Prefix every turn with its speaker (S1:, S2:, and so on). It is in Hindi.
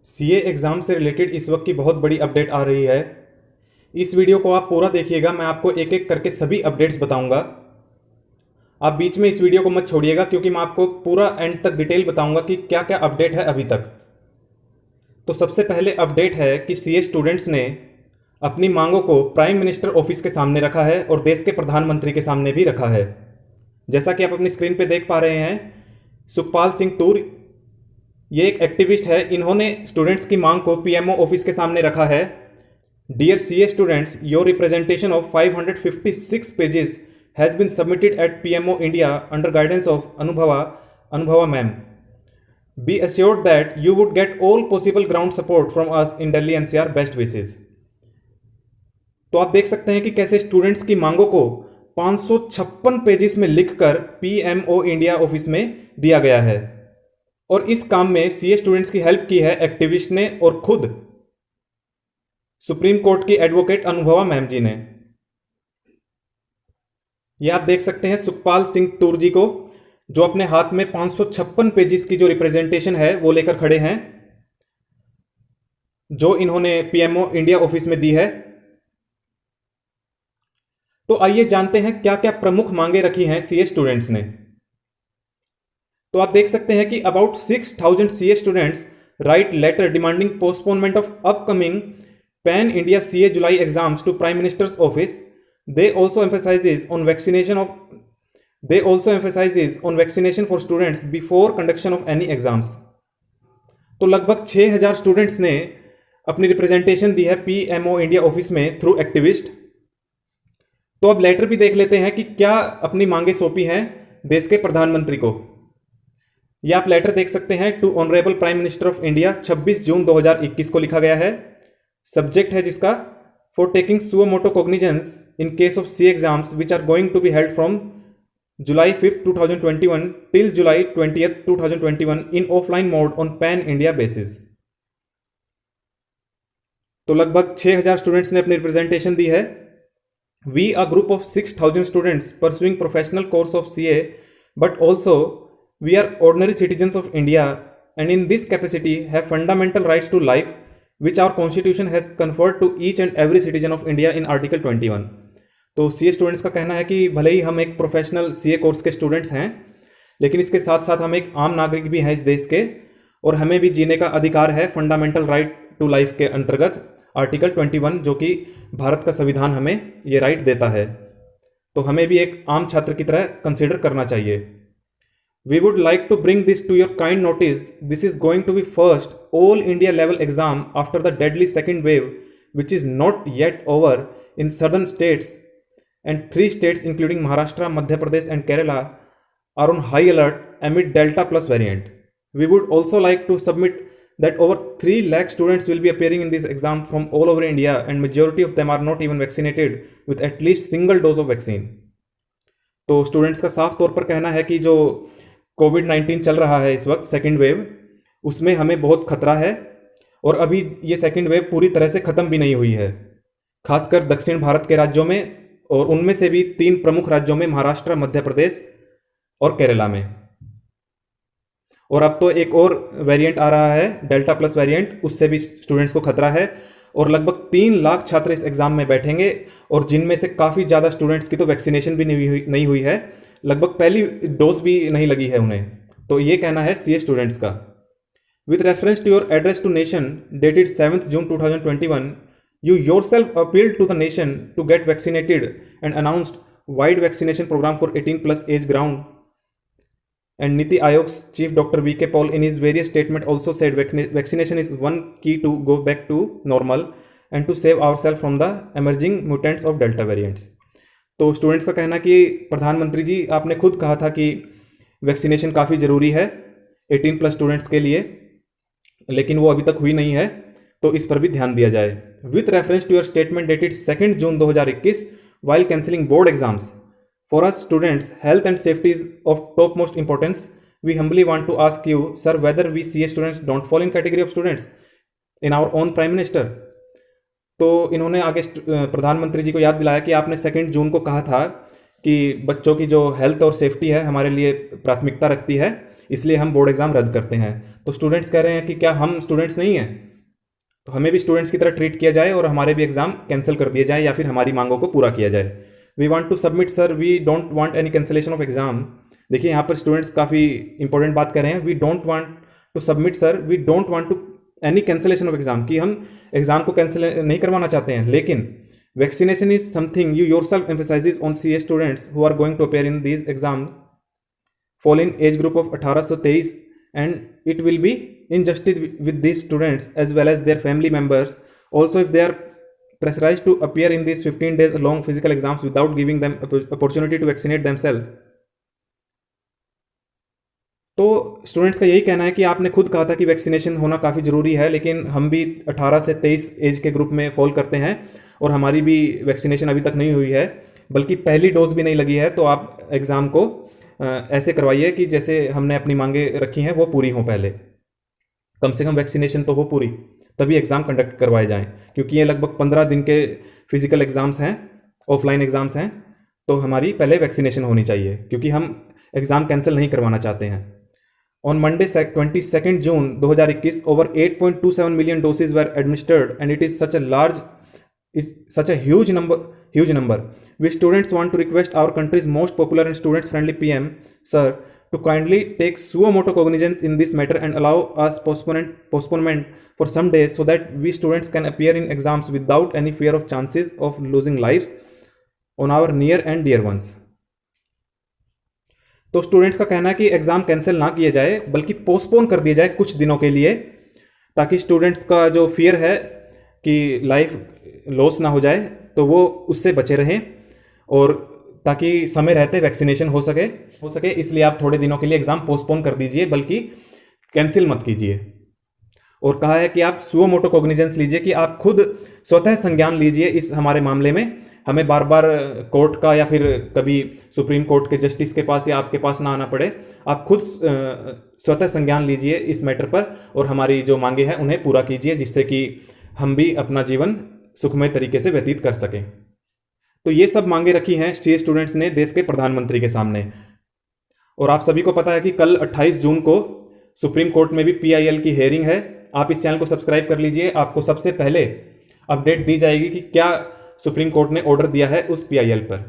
S1: सीए एग्ज़ाम से रिलेटेड इस वक्त की बहुत बड़ी अपडेट आ रही है। इस वीडियो को आप पूरा देखिएगा, मैं आपको एक एक करके सभी अपडेट्स बताऊंगा। आप बीच में इस वीडियो को मत छोड़िएगा क्योंकि मैं आपको पूरा एंड तक डिटेल बताऊंगा कि क्या क्या अपडेट है अभी तक। तो सबसे पहले अपडेट है कि सीए स्टूडेंट्स ने अपनी मांगों को प्राइम मिनिस्टर ऑफिस के सामने रखा है और देश के प्रधानमंत्री के सामने भी रखा है। जैसा कि आप अपनी स्क्रीन पे देख पा रहे हैं, सुखपाल सिंह तूर ये एक एक्टिविस्ट है। इन्होंने स्टूडेंट्स की मांग को पीएमओ ऑफिस के सामने रखा है। Dear CA students, your representation of 556 pages has been submitted at PMO India under guidance of Anubhava ma'am. Be assured that you would get all possible ground support from us in Delhi NCR, best wishes। तो आप देख सकते हैं कि कैसे स्टूडेंट्स की मांगों को 556 पेजेस में लिखकर पीएमओ इंडिया ऑफिस में दिया गया है। और इस काम में सीए स्टूडेंट्स की हेल्प की है एक्टिविस्ट ने और खुद सुप्रीम कोर्ट की एडवोकेट अनुभवा मैम जी ने। यह आप देख सकते हैं सुखपाल सिंह तूर जी को, जो अपने हाथ में 556 पेजेस की जो रिप्रेजेंटेशन है वो लेकर खड़े हैं, जो इन्होंने पीएमओ इंडिया ऑफिस में दी है। तो आइए जानते हैं क्या क्या प्रमुख मांगे रखी हैं सीए स्टूडेंट्स ने। तो आप देख सकते हैं कि about 6000 CA students write letter demanding postponement of upcoming pan India CA July exams to prime minister's office. They also emphasizes on vaccination for students before conduction of any exams। तो लगभग 6000 स्टूडेंट्स ने अपनी रिप्रेजेंटेशन दी है पीएमओ इंडिया ऑफिस में थ्रू एक्टिविस्ट। तो अब लेटर भी देख लेते हैं कि क्या अपनी मांगे सौंपी हैं देश के प्रधानमंत्री को। यह आप लेटर देख सकते हैं, to honourable prime minister of India, 26 June 2021 को लिखा गया है। सब्जेक्ट है जिसका for taking suo motu cognizance in case of CA exams which are going to be held from July 5th 2021 till July 20th 2021 in offline mode on pan India basis। तो लगभग 6000 स्टूडेंट्स ने अपनी रिप्रेजेंटेशन दी है। We a group of 6000 students pursuing professional course of CA, but also we are ordinary citizens of India and in this capacity have fundamental rights to life which our constitution has conferred to each and every citizen of India in article 21। तो सीए स्टूडेंट्स का कहना है कि भले ही हम एक प्रोफेशनल सीए कोर्स के स्टूडेंट्स हैं, लेकिन इसके साथ साथ हम एक आम नागरिक भी हैं इस देश के, और हमें भी जीने का अधिकार है फंडामेंटल राइट टू लाइफ के अंतर्गत आर्टिकल 21, जो कि भारत का संविधान हमें ये राइट देता है। तो हमें भी एक आम छात्र की तरह कंसिडर करना चाहिए। We would like to bring this to your kind notice. This is going to be first all India level exam after the deadly second wave, which is not yet over in southern states, and 3 states including Maharashtra, Madhya Pradesh and Kerala are on high alert amid Delta plus variant। We would also like to submit that over 3 lakh students will be appearing in this exam from all over India and majority of them are not even vaccinated with at least single dose of vaccine। तो स्टूडेंट्स का साफ तौर पर कहना है कि जो कोविड-19 चल रहा है इस वक्त सेकेंड वेव, उसमें हमें बहुत खतरा है और अभी ये सेकेंड वेव पूरी तरह से ख़त्म भी नहीं हुई है, खासकर दक्षिण भारत के राज्यों में, और उनमें से भी 3 प्रमुख राज्यों में, महाराष्ट्र, मध्य प्रदेश और केरला में। और अब तो एक और वेरिएंट आ रहा है, डेल्टा प्लस वेरिएंट, उससे भी स्टूडेंट्स को खतरा है। और लगभग 3 लाख छात्र इस एग्ज़ाम में बैठेंगे और जिनमें से काफ़ी ज़्यादा स्टूडेंट्स की तो वैक्सीनेशन भी नहीं हुई है, लगभग पहली डोज भी नहीं लगी है उन्हें। तो ये कहना है सीए स्टूडेंट्स का। With reference to your address to nation dated 7 June 2021, you yourself appealed to the nation to get vaccinated and announced wide vaccination program for 18+ age ground. And Niti Ayog's chief Dr. V.K. Paul in his various statement also said vaccination is one key to go back to normal and to save ourselves from the emerging mutants of Delta variants। तो स्टूडेंट्स का कहना कि प्रधानमंत्री जी, आपने खुद कहा था कि वैक्सीनेशन काफ़ी ज़रूरी है 18+ स्टूडेंट्स के लिए, लेकिन वो अभी तक हुई नहीं है, तो इस पर भी ध्यान दिया जाए। With reference to your statement dated 2 June 2021 while cancelling board exams, for us students health and safety is of topmost importance। We humbly want to ask you sir whether we CA students don't fall in category of students in our own prime minister। तो इन्होंने आगे प्रधानमंत्री जी को याद दिलाया कि आपने 2 जून को कहा था कि बच्चों की जो हेल्थ और सेफ्टी है हमारे लिए प्राथमिकता रखती है, इसलिए हम बोर्ड एग्ज़ाम रद्द करते हैं। तो स्टूडेंट्स कह रहे हैं कि क्या हम स्टूडेंट्स नहीं हैं, तो हमें भी स्टूडेंट्स की तरह ट्रीट किया जाए और हमारे भी एग्ज़ाम कैंसिल कर दिए जाए या फिर हमारी मांगों को पूरा किया जाए। We want to submit sir, we don't want any cancellation of exam. देखिए यहाँ पर स्टूडेंट्स काफ़ी इंपॉर्टेंट बात कर रहे हैं, we don't want to submit sir, we don't want to any cancellation of exam, कि हम एग्ज़ाम को कैंसिल नहीं करवाना चाहते हैं, लेकिन vaccination is something you yourself emphasizes on CA students who are going to appear in these exam fall in age group of 18 से 23, and it will be injustice with these students as well as their family members also if they are pressurized to appear in these 15 days long physical exams without giving them opportunity to vaccinate themselves। तो स्टूडेंट्स का यही कहना है कि आपने खुद कहा था कि वैक्सीनेशन होना काफ़ी ज़रूरी है, लेकिन हम भी 18 से 23 एज के ग्रुप में फॉल करते हैं और हमारी भी वैक्सीनेशन अभी तक नहीं हुई है, बल्कि पहली डोज भी नहीं लगी है। तो आप एग्ज़ाम को ऐसे करवाइए कि जैसे हमने अपनी मांगे रखी हैं वो पूरी हों, पहले कम से कम वैक्सीनेशन तो हो पूरी, तभी एग्ज़ाम कंडक्ट करवाए जाएं, क्योंकि ये लगभग 15 दिन के फिजिकल एग्ज़ाम्स हैं, ऑफलाइन एग्ज़ाम्स हैं। तो हमारी पहले वैक्सीनेशन होनी चाहिए, क्योंकि हम एग्ज़ाम कैंसिल नहीं करवाना चाहते हैं। On Monday 22 June 2021 over 8.27 million dosage were administered and it is such a huge number. We students want to request our country's most popular and students friendly PM sir to kindly take suo motu cognizance in this matter and allow us postponement for some days so that we students can appear in exams without any fear of chances of losing lives on our near and dear ones। तो स्टूडेंट्स का कहना है कि एग्ज़ाम कैंसिल ना किया जाए बल्कि पोस्टपोन कर दिया जाए कुछ दिनों के लिए, ताकि स्टूडेंट्स का जो फियर है कि लाइफ लॉस ना हो जाए तो वो उससे बचे रहें, और ताकि समय रहते वैक्सीनेशन हो सके। इसलिए आप थोड़े दिनों के लिए एग्ज़ाम पोस्टपोन कर दीजिए, बल्कि कैंसिल मत कीजिए। और कहा है कि आप सुओ मोटो कॉग्निजेंस लीजिए, कि आप खुद स्वतः संज्ञान लीजिए इस हमारे मामले में। हमें बार बार कोर्ट का या फिर कभी सुप्रीम कोर्ट के जस्टिस के पास या आपके पास ना आना पड़े। आप खुद स्वतः संज्ञान लीजिए इस मैटर पर और हमारी जो मांगे हैं उन्हें पूरा कीजिए, जिससे कि हम भी अपना जीवन सुखमय तरीके से व्यतीत कर सकें। तो ये सब मांगे रखी हैं सीए स्टूडेंट्स ने देश के प्रधानमंत्री के सामने। और आप सभी को पता है कि कल 28 जून को सुप्रीम कोर्ट में भी PIL की हेयरिंग है। आप इस चैनल को सब्सक्राइब कर लीजिए, आपको सबसे पहले अपडेट दी जाएगी कि क्या सुप्रीम कोर्ट ने ऑर्डर दिया है उस PIL पर।